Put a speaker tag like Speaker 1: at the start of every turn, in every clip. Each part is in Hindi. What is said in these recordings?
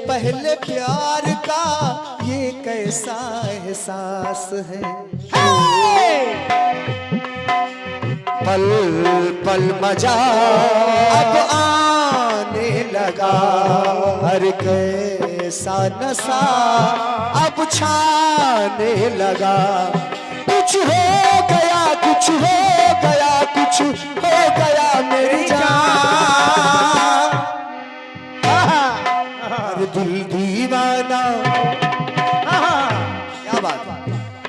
Speaker 1: पहले प्यार का ये कैसा एहसास है। पल पल मजा अब आने लगा, हर कैसा नशा अब छाने लगा। कुछ हो गया, कुछ हो गया, कुछ हो गया मेरी जान। दिल दीवाना, क्या बात,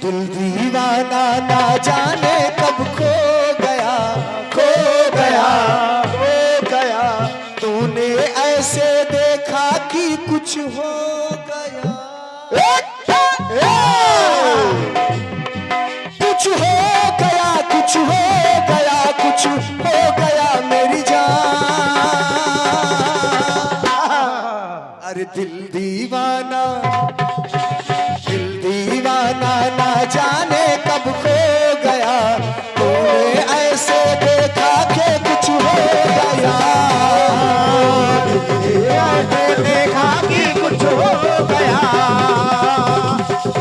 Speaker 1: दिल दीवाना ना जाने कब खो गया, खो गया, खो गया। तूने ऐसे देखा कि कुछ हो गया, कुछ हो गया, कुछ हो गया, कुछ हो गया मेरी जान। अरे दिल दीवाना, दिल दीवाना ना जाने कब खो गया। तूने ऐसे देखा कि कुछ हो गया, ऐसे देखा कि कुछ हो गया,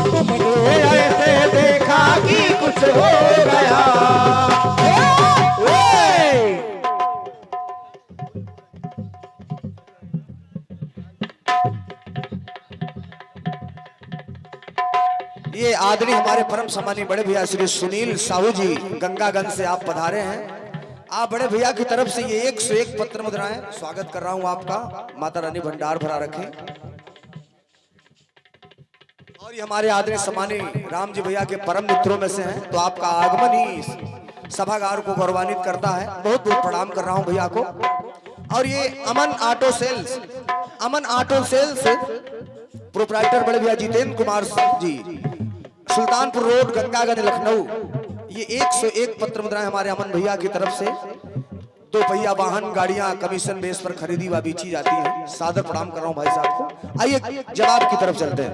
Speaker 1: तुमने ऐसे देखा कि कुछ हो गया। ये आदरणीय हमारे परम सम्मानीय बड़े भैया श्री सुनील साहू जी गंगागंज से आप पधारे हैं। आप बड़े भैया की तरफ से ये 101 पत्र मुद्राएं स्वागत कर रहा हूं आपका। माता रानी भंडार भरा रखें। और ये हमारे आदरणीय सम्मानीय राम जी भैया के परम मित्रों में से हैं, तो आपका आगमन ही सभागार को गौरवान्वित करता है। बहुत बहुत प्रणाम कर रहा हूं भैया को। और ये अमन ऑटो सेल्स, अमन ऑटो सेल्स प्रोप्राइटर बड़े भैया जितेंद्र कुमार जी, सुल्तानपुर रोड, गंगागंज, लखनऊ। ये 101 पत्र मुद्राएं हमारे अमन भैया की तरफ से 2 पहिया वाहन गाड़ियां कमीशन बेस पर खरीदी व बेची जाती हैं। सादर प्रणाम कर रहा हूं भाई साहब को। आइए जवाब की तरफ चलते हैं।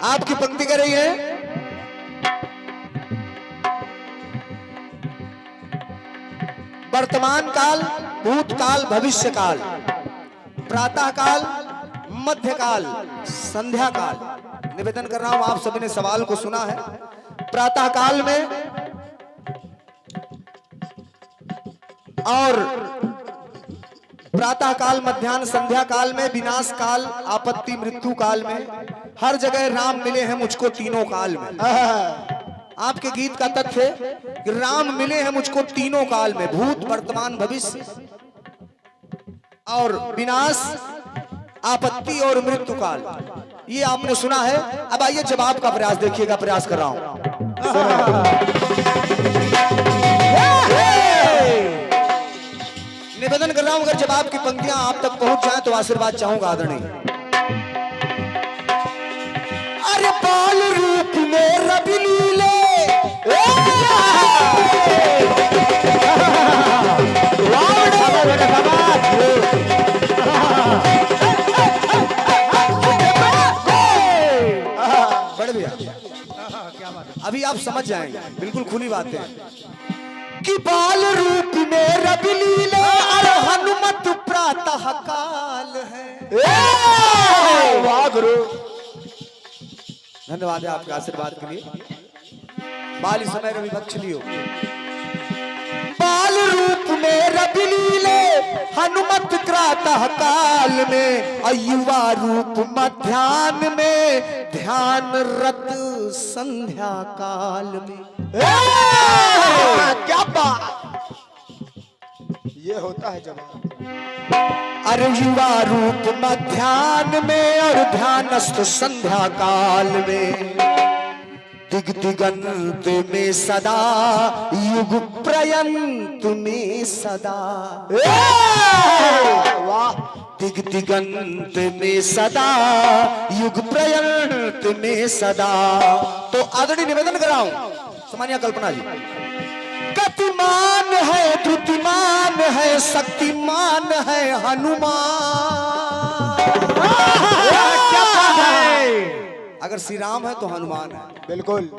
Speaker 1: आपकी पंक्ति कर रही है। वर्तमान काल, भूतकाल, भविष्य काल, प्रातः काल, मध्य काल, संध्या काल। निवेदन कर रहा हूं, आप सभी ने सवाल को सुना है। प्रातः काल में और प्रातः काल, मध्याह्न, संध्या काल में, विनाश काल, आपत्ति, मृत्यु काल में, हर जगह राम मिले हैं मुझको तीनों काल में। आपके गीत का तथ्य है कि राम मिले हैं मुझको तीनों काल में, भूत, वर्तमान, भविष्य और विनाश, आपत्ति और मृत्यु काल। ये आपने सुना है। अब आइए जवाब का प्रयास देखिएगा, प्रयास कर रहा हूं। निवेदन कर रहा हूं, अगर जवाब की पंक्तियां आप तक पहुंच जाए तो आशीर्वाद चाहूंगा आदरणीय। अरे बाल रूप में रवि लीले, बड़े भैया अभी आप समझ जाएंगे, बिल्कुल खुली बात है कि बाल रूप में रब लीले और हनुमत प्रातः काल है।
Speaker 2: वाह गुरु,
Speaker 1: धन्यवाद है आपके आशीर्वाद के लिए। बाल इस समय रवि बख्श लियो। बाल रूप में रब लीले हनुमत प्रातः काल में, युवा रूप मध्याह्न में, ध्यान रत संध्या काल में।
Speaker 2: क्या बात, ये होता है जवाब।
Speaker 1: अरे युवा रूप मध्याह्न में और ध्यानस्थ संध्या काल में, दिग दिगंत में सदा युग प्रयंत में सदा।
Speaker 2: वाह,
Speaker 1: दिग दिगंत में सदा युग प्रयंत में सदा। तो आदरणीय निवेदन कर रहा हूं सामान्य कल्पना जी, गतिमान है द्रुतिमान है शक्तिमान है हनुमान।
Speaker 2: क्या बात है,
Speaker 1: अगर श्री राम है तो हनुमान है।
Speaker 2: बिल्कुल।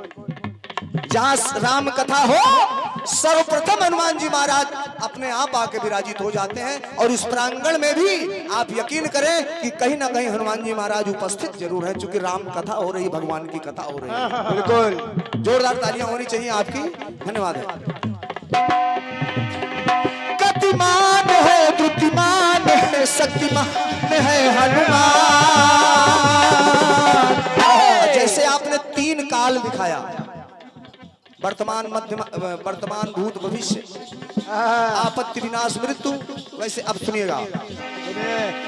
Speaker 1: जहां राम कथा हो सर्वप्रथम हनुमान जी महाराज अपने आप आके विराजित हो जाते हैं। और इस प्रांगण में भी आप यकीन करें कि कहीं ना कहीं हनुमान जी महाराज उपस्थित जरूर है, क्योंकि राम कथा हो रही, भगवान की कथा हो रही है।
Speaker 2: बिल्कुल,
Speaker 1: जोरदार तालियां होनी चाहिए आपकी। धन्यवाद है। गतिमान है द्रुतिमान है शक्तिमान है हनुमान। जैसे आपने 3 काल दिखाया, वर्तमान वर्तमान भूत भविष्य, आपत्ति विनाश मृत्यु, वैसे अब सुनिएगा।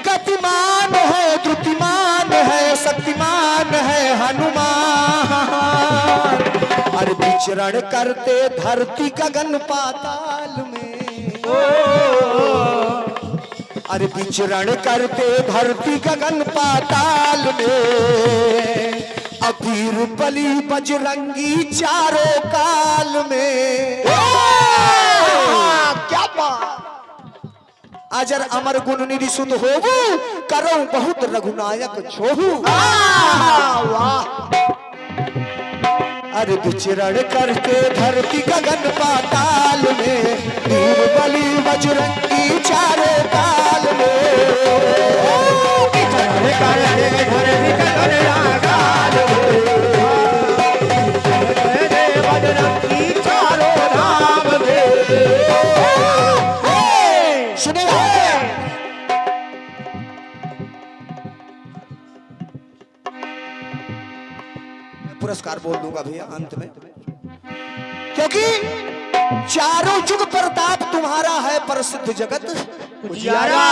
Speaker 1: गतिमान है द्रुतिमान है शक्तिमान है हनुमान। अरे विचरण करते धरती गगन पाताल में, अरे विचरण करते धरती गगन पाताल में, अबीर बली बजरंगी चारों काल में।
Speaker 2: क्या बात,
Speaker 1: अजर अमर गुण निधि सुध होवु, करो बहुत रघुनायक छोहु।
Speaker 2: वाह,
Speaker 1: अरे विचरण करके धरती गगन पाताल में, वीर बली बजरंगी चारों काल में। विचरण करके धरती गगन पाताल में, बजरंगी चारों धाम में। सुनिए, पुरस्कार बोल दूंगा भैया अंत में, क्योंकि चारों युग प्रताप तुम्हारा है प्रसिद्ध जगत उजियारा।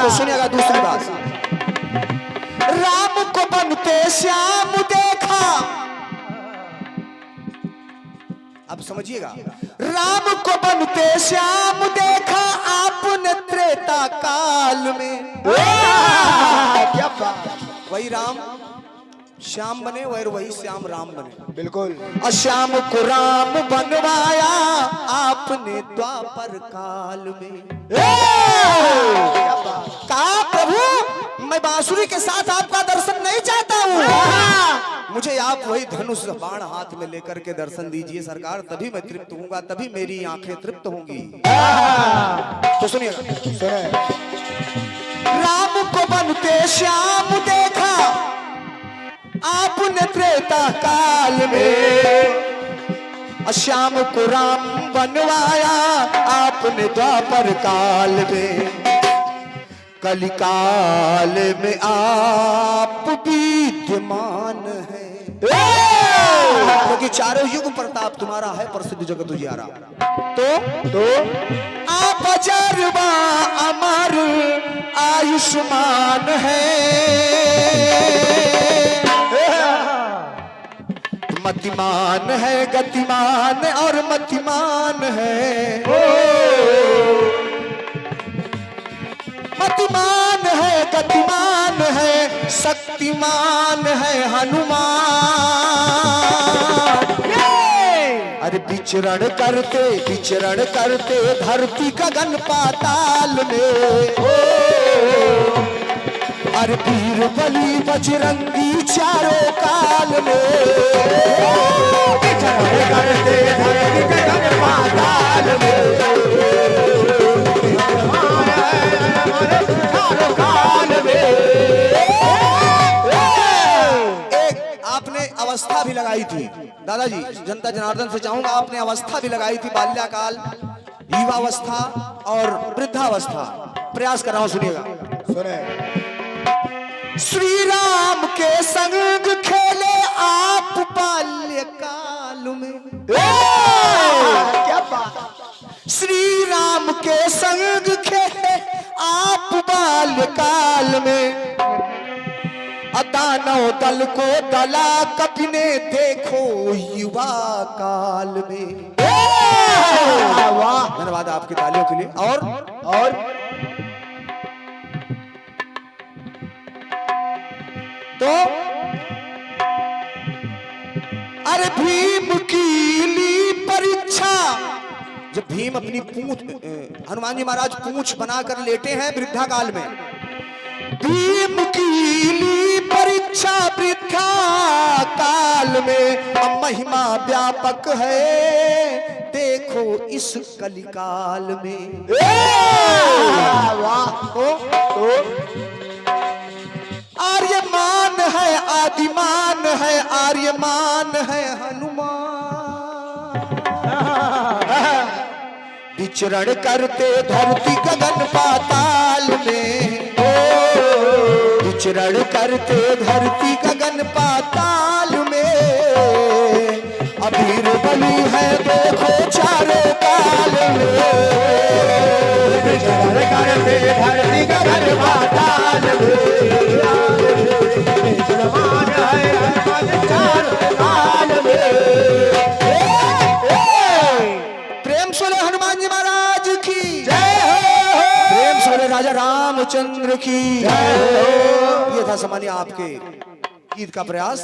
Speaker 1: तो सुनिएगा दूसरी बात, राम को बनते श्याम देखा। अब समझिएगा, राम को बनते श्याम देखा आपने त्रेता काल में।
Speaker 2: क्या बात,
Speaker 1: वही राम श्याम बने और वही श्याम राम बने।
Speaker 2: बिल्कुल।
Speaker 1: और श्याम को राम बनवाया आपने द्वापर काल में। कहा प्रभु मैं बांसुरी के साथ आपका दर्शन नहीं चाहता हूँ, मुझे आप वही धनुष बाण हाथ में लेकर के दर्शन दीजिए सरकार, तभी मैं तृप्त होऊंगा, तभी मेरी आंखें तृप्त होंगी। तो सुनिए, राम को बनते श्याम देखा आपने त्रेता काल में, श्याम को राम बनवाया आपने द्वापर काल में। कलिकाल में आप विद्यमान है, क्योंकि चारों युग प्रताप तुम्हारा है प्रसिद्ध जगत उजियारा। तो आप अजरबा अमर आयुष्मान है, मतिमान है गतिमान और मतिमान है। मतिमान है गतिमान है शक्तिमान है हनुमान। अरे विचरण करते धरती गगन पाताल में, अरे वीर बली बजरंगी चारों काल में
Speaker 2: विचरण करते धरती गगन पाताल में चारों काल में।
Speaker 1: एक आपने अवस्था भी लगाई थी दादाजी, जनता जनार्दन से चाहूंगा, आपने अवस्था भी लगाई थी, बाल्याकाल, युवावस्था और वृद्धावस्था। प्रयास कर रहा हूं, सुनिएगा।
Speaker 2: सुने।
Speaker 1: श्री राम के संग खेले आप बाल्यकाल में,
Speaker 2: क्या बात।
Speaker 1: श्री राम के संग खेले आप बाल्यकाल में, दानव दल को दला कवि ने देखो युवा काल में।
Speaker 2: वाह,
Speaker 1: धन्यवाद आपकी तालियों के लिए। और तो अरे भीम की ली परीक्षा, जब भीम अपनी पूंछ, हनुमान जी महाराज पूंछ बनाकर लेटे हैं वृद्धा काल में, भीम की ली परीक्षा वृद्धा काल में, अब महिमा व्यापक है देखो इस कलिकाल में।
Speaker 2: वाह। तो
Speaker 1: आर्यमान है आदिमान है, आर्यमान है हनुमान, विचरण करते धरती गगन पाताल में, विचरण करते धरती गगन पाताल में, अबीर बली है देखो चारों काल में,
Speaker 2: विचरण करते धरती गगन पाताल में, विचरमान है हनुमान चारों काल में।
Speaker 1: प्रेम सोले हनुमान जी महाराज की
Speaker 2: जय हो।
Speaker 1: प्रेम सोले राजा रामचंद्र की
Speaker 2: जय हो।
Speaker 1: ये था सामान्य आपके गीत का प्रयास।